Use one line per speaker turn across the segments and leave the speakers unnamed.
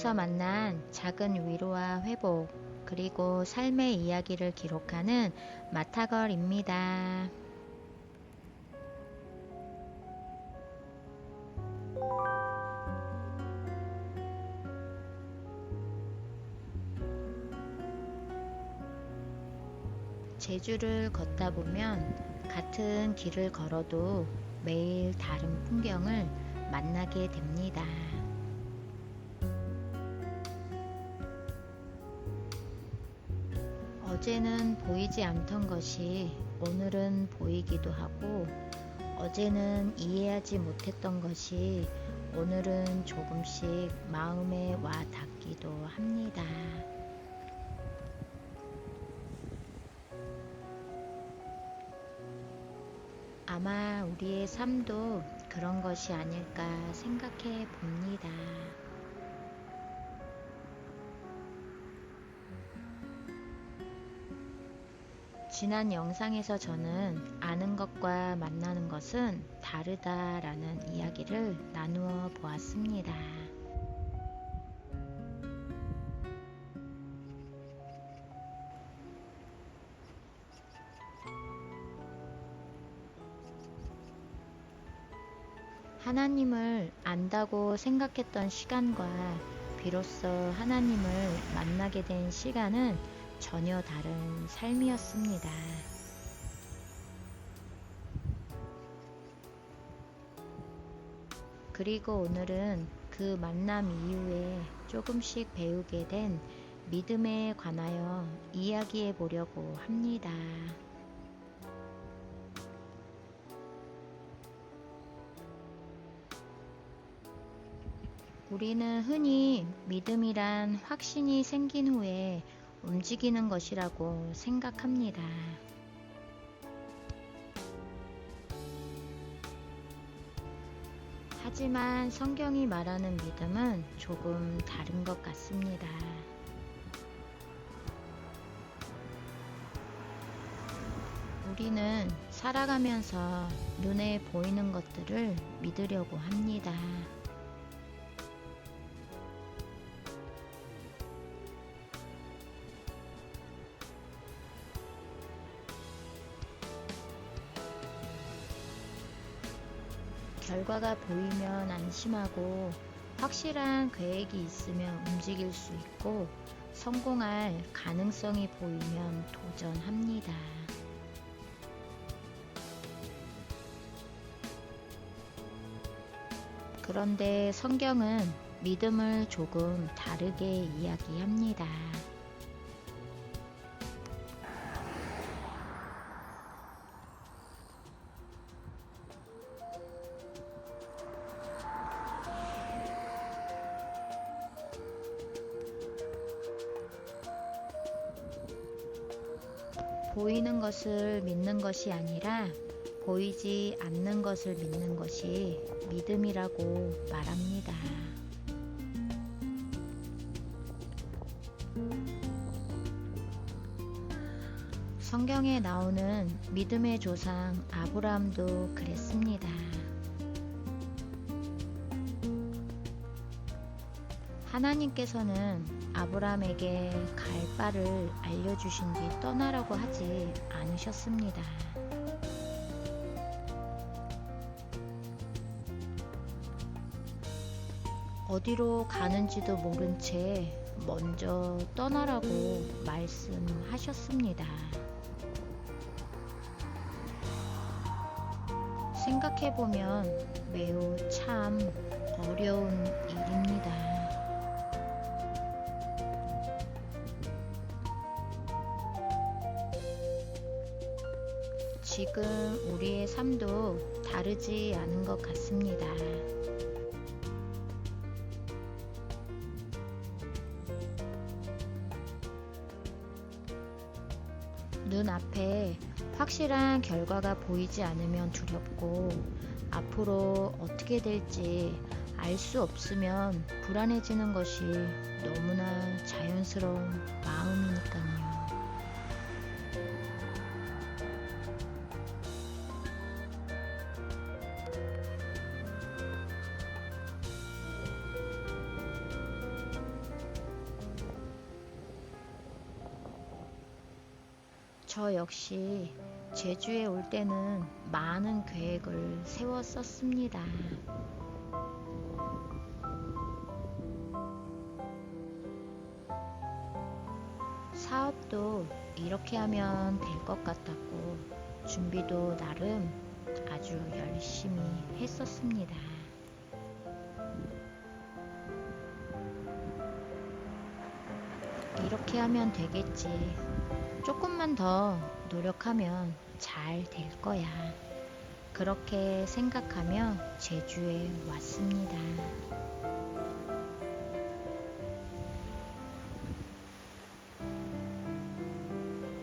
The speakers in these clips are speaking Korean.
삶에서 만난 작은 위로와 회복, 그리고 삶의 이야기를 기록하는 마타걸입니다. 제주를 걷다 보면 같은 길을 걸어도 매일 다른 풍경을 만나게 됩니다. 어제는 보이지 않던 것이 오늘은 보이기도 하고, 어제는 이해하지 못했던 것이 오늘은 조금씩 마음에 와 닿기도 합니다. 아마 우리의 삶도 그런 것이 아닐까 생각해 봅니다. 지난 영상에서 저는 아는 것과 만나는 것은 다르다라는 이야기를 나누어 보았습니다. 하나님을 안다고 생각했던 시간과 비로소 하나님을 만나게 된 시간은 전혀 다른 삶이었습니다. 그리고 오늘은 그 만남 이후에 조금씩 배우게 된 믿음에 관하여 이야기해 보려고 합니다. 우리는 흔히 믿음이란 확신이 생긴 후에 움직이는 것이라고 생각합니다. 하지만 성경이 말하는 믿음은 조금 다른 것 같습니다. 우리는 살아가면서 눈에 보이는 것들을 믿으려고 합니다. 결과가 보이면 안심하고 확실한 계획이 있으면 움직일 수 있고 성공할 가능성이 보이면 도전합니다. 그런데 성경은 믿음을 조금 다르게 이야기합니다. 보이는 것을 믿는 것이 아니라 보이지 않는 것을 믿는 것이 믿음이라고 말합니다. 성경에 나오는 믿음의 조상 아브라함도 그랬습니다. 하나님께서는 아브라함에게 갈 바를 알려주신 뒤 떠나라고 하지 않으셨습니다. 어디로 가는지도 모른 채 먼저 떠나라고 말씀하셨습니다. 생각해보면 매우 참 어려운 일입니다. 지금 우리의 삶도 다르지 않은 것 같습니다. 눈앞에 확실한 결과가 보이지 않으면 두렵고 앞으로 어떻게 될지 알 수 없으면 불안해지는 것이 너무나 자연스러운 마음이니까요. 저 역시 제주에 올 때는 많은 계획을 세웠었습니다. 사업도 이렇게 하면 될 것 같았고, 준비도 나름 아주 열심히 했었습니다. 이렇게 하면 되겠지. 조금만 더 노력하면 잘 될 거야. 그렇게 생각하며 제주에 왔습니다.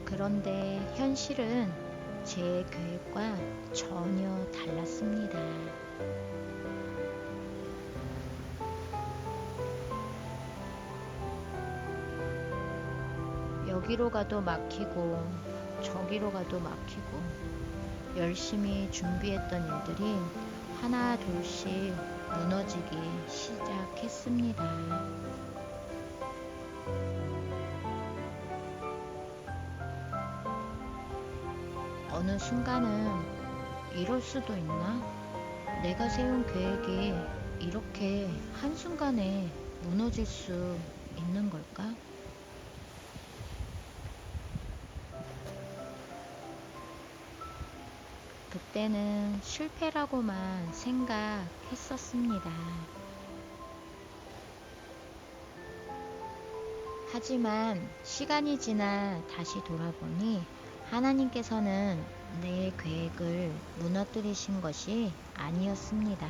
그런데 현실은 제 계획과 전혀 달랐습니다. 여기로 가도 막히고 저기로 가도 막히고 열심히 준비했던 일들이 하나 둘씩 무너지기 시작했습니다. 어느 순간은 이럴 수도 있나? 내가 세운 계획이 이렇게 한순간에 무너질 수 있는 걸까? 그때는 실패라고만 생각했었습니다. 하지만 시간이 지나 다시 돌아보니 하나님께서는 내 계획을 무너뜨리신 것이 아니었습니다.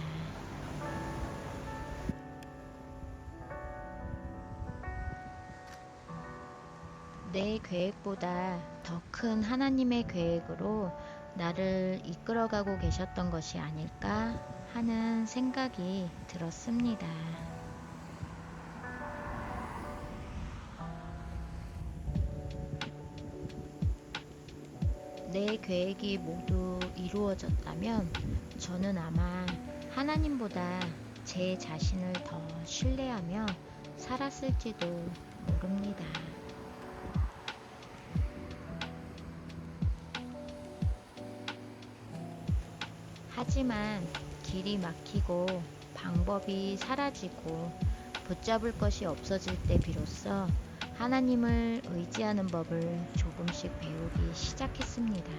내 계획보다 더 큰 하나님의 계획으로 나를 이끌어가고 계셨던 것이 아닐까 하는 생각이 들었습니다. 내 계획이 모두 이루어졌다면 저는 아마 하나님보다 제 자신을 더 신뢰하며 살았을지도 모릅니다. 하지만 길이 막히고 방법이 사라지고 붙잡을 것이 없어질 때 비로소 하나님을 의지하는 법을 조금씩 배우기 시작했습니다.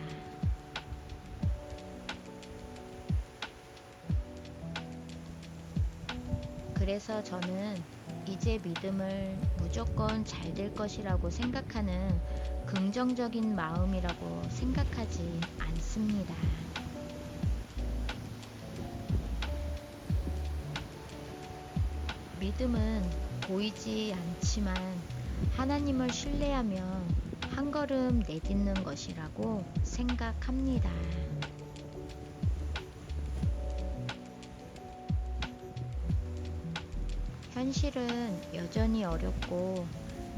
그래서 저는 이제 믿음을 무조건 잘 될 것이라고 생각하는 긍정적인 마음이라고 생각하지 않습니다. 믿음은 보이지 않지만 하나님을 신뢰하며 한 걸음 내딛는 것이라고 생각합니다. 현실은 여전히 어렵고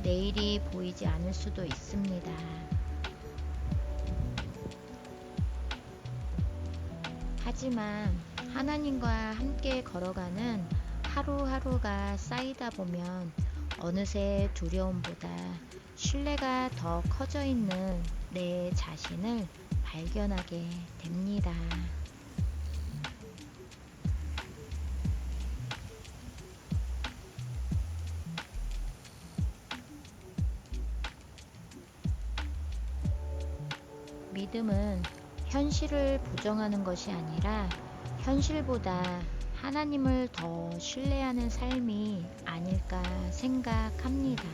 내일이 보이지 않을 수도 있습니다. 하지만 하나님과 함께 걸어가는 하루하루가 쌓이다 보면 어느새 두려움보다 신뢰가 더 커져 있는 내 자신을 발견하게 됩니다. 믿음은 현실을 부정하는 것이 아니라 현실보다 하나님을 더 신뢰하는 삶이 아닐까 생각합니다.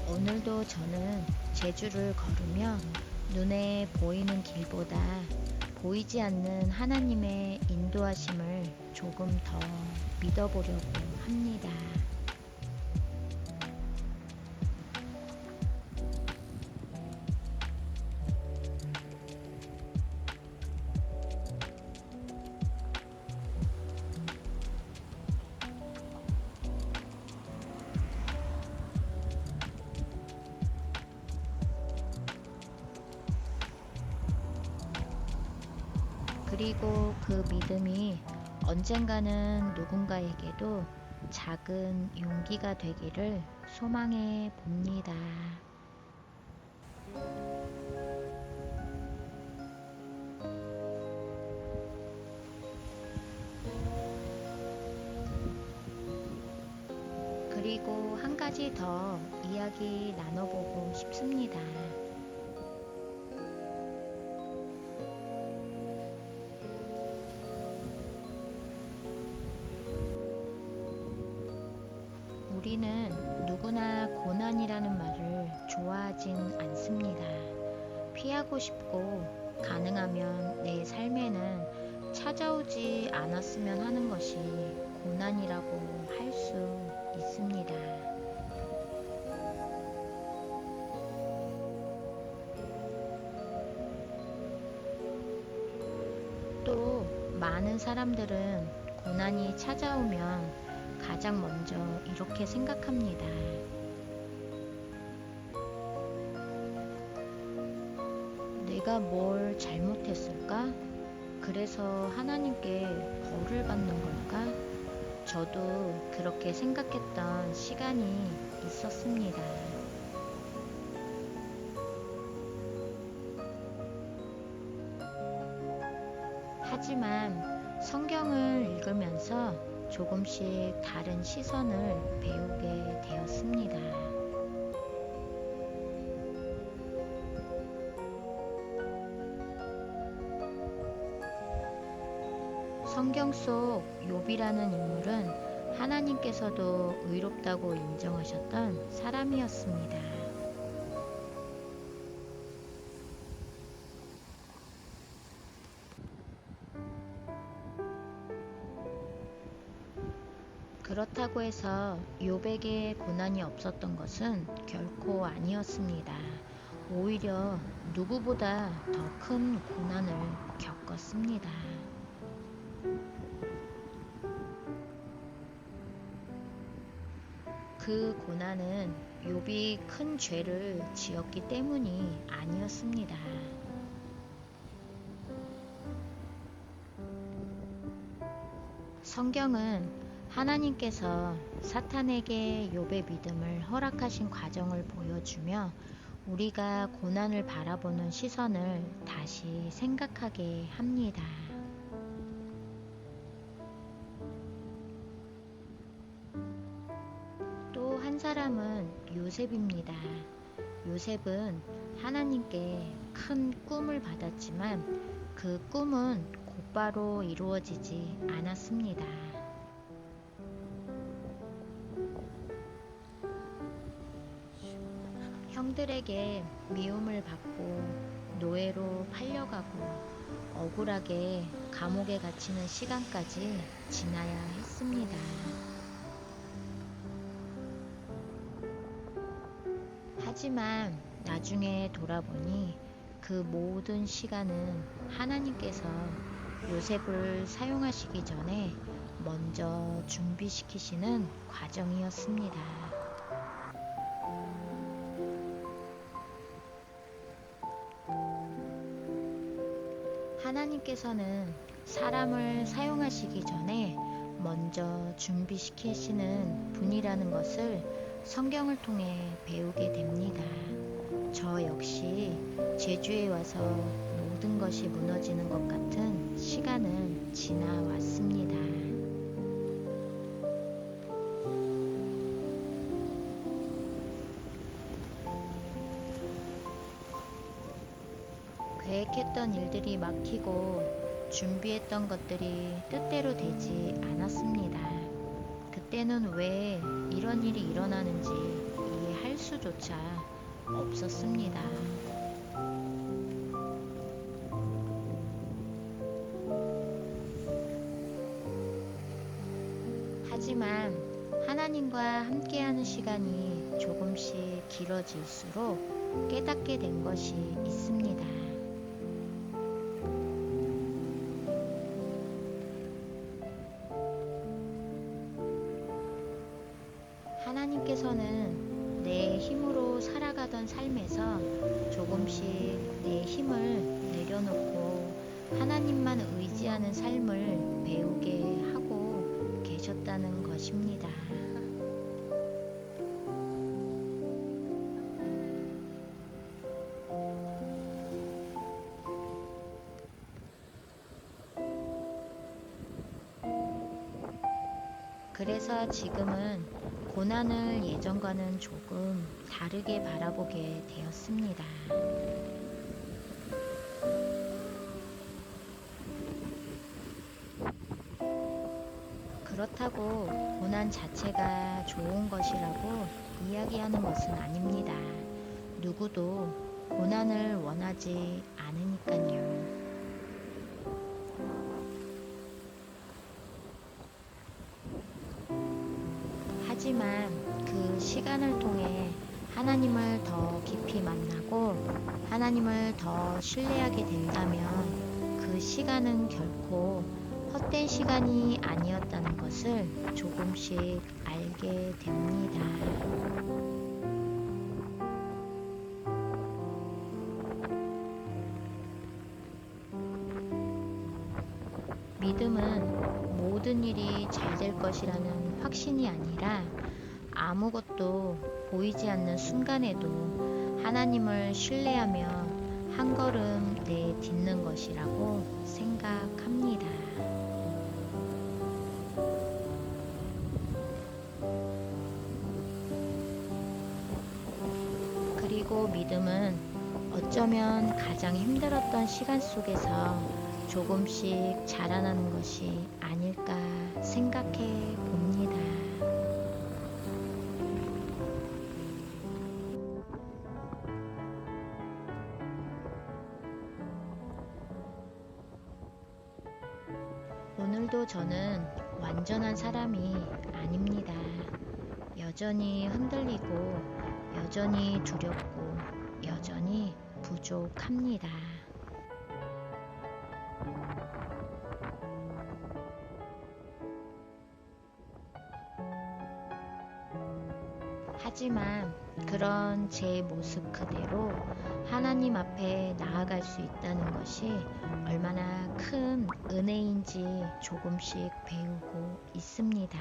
오늘도 저는 제주를 걸으며 눈에 보이는 길보다 보이지 않는 하나님의 인도하심을 조금 더 믿어보려고 합니다. 그리고 그 믿음이 언젠가는 누군가에게도 작은 용기가 되기를 소망해 봅니다. 그리고 한 가지 더 이야기 나눠보고 싶습니다. 우리는 누구나 고난이라는 말을 좋아하진 않습니다. 피하고 싶고 가능하면 내 삶에는 찾아오지 않았으면 하는 것이 고난이라고 할 수 있습니다. 또 많은 사람들은 고난이 찾아오면 가장 먼저 이렇게 생각합니다. 내가 뭘 잘못했을까? 그래서 하나님께 벌을 받는 걸까? 저도 그렇게 생각했던 시간이 있었습니다. 하지만 성경을 읽으면서 조금씩 다른 시선을 배우게 되었습니다. 성경 속 욥이라는 인물은 하나님께서도 의롭다고 인정하셨던 사람이었습니다. 그렇다고 해서 욥에게 고난이 없었던 것은 결코 아니었습니다. 오히려 누구보다 더 큰 고난을 겪었습니다. 그 고난은 욥이 큰 죄를 지었기 때문이 아니었습니다. 성경은 하나님께서 사탄에게 욥의 믿음을 허락하신 과정을 보여주며 우리가 고난을 바라보는 시선을 다시 생각하게 합니다. 또 한 사람은 요셉입니다. 요셉은 하나님께 큰 꿈을 받았지만 그 꿈은 곧바로 이루어지지 않았습니다. 형들에게 미움을 받고 노예로 팔려가고 억울하게 감옥에 갇히는 시간까지 지나야 했습니다. 하지만 나중에 돌아보니 그 모든 시간은 하나님께서 요셉을 사용하시기 전에 먼저 준비시키시는 과정이었습니다. 하나님께서는 사람을 사용하시기 전에 먼저 준비시키시는 분이라는 것을 성경을 통해 배우게 됩니다. 저 역시 제주에 와서 모든 것이 무너지는 것 같은 시간은 지나왔습니다. 계획했던 일들이 막히고 준비했던 것들이 뜻대로 되지 않았습니다. 그때는 왜 이런 일이 일어나는지 이해할 수조차 없었습니다. 하지만 하나님과 함께하는 시간이 조금씩 길어질수록 깨닫게 된 것이 있습니다. 하나님께서는 내 힘으로 살아가던 삶에서 조금씩 내 힘을 내려놓고 하나님만 보이지 않는 삶을 배우게 하고 계셨다는 것입니다. 그래서 지금은 고난을 예전과는 조금 다르게 바라보게 되었습니다. 그렇다고 고난 자체가 좋은 것이라고 이야기하는 것은 아닙니다. 누구도 고난을 원하지 않으니까요. 하지만 그 시간을 통해 하나님을 더 깊이 만나고 하나님을 더 신뢰하게 된다면 그 시간은 결코 헛된 시간이 아니었다는 것을 조금씩 알게 됩니다. 믿음은 모든 일이 잘 될 것이라는 확신이 아니라 아무것도 보이지 않는 순간에도 하나님을 신뢰하며 한 걸음 내딛는 것이라고 생각합니다. 그리고 믿음은 어쩌면 가장 힘들었던 시간 속에서 조금씩 자라나는 것이 아닐까 생각해 봅니다. 오늘도 저는 완전한 사람이 아닙니다. 여전히 흔들리고, 여전히 두렵고, 여전히 부족합니다. 하지만 그런 제 모습 그대로 하나님 앞에 나아갈 수 있다는 것이 얼마나 큰 은혜인지 조금씩 배우고 있습니다.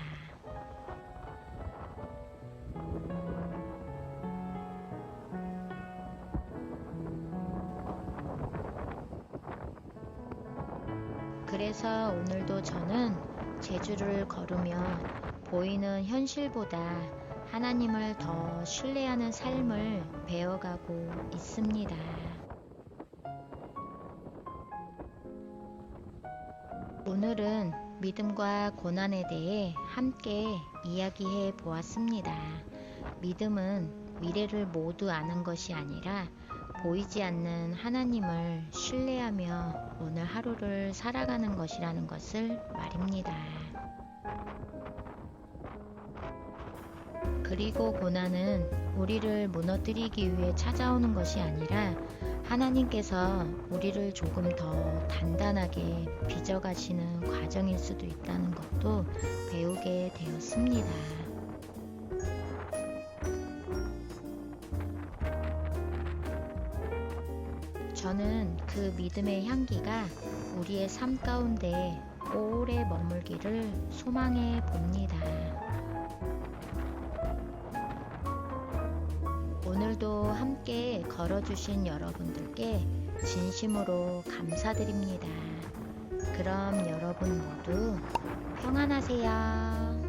그래서 오늘도 저는 제주를 걸으며 보이는 현실보다 하나님을 더 신뢰하는 삶을 배워가고 있습니다. 오늘은 믿음과 고난에 대해 함께 이야기해 보았습니다. 믿음은 미래를 모두 아는 것이 아니라 보이지 않는 하나님을 신뢰하며 오늘 하루를 살아가는 것이라는 것을 말입니다. 그리고 고난은 우리를 무너뜨리기 위해 찾아오는 것이 아니라 하나님께서 우리를 조금 더 단단하게 빚어가시는 과정일 수도 있다는 것도 배우게 되었습니다. 저는 그 믿음의 향기가 우리의 삶 가운데 오래 머물기를 소망해 봅니다. 오늘도 함께 걸어주신 여러분들께 진심으로 감사드립니다. 그럼 여러분 모두 평안하세요.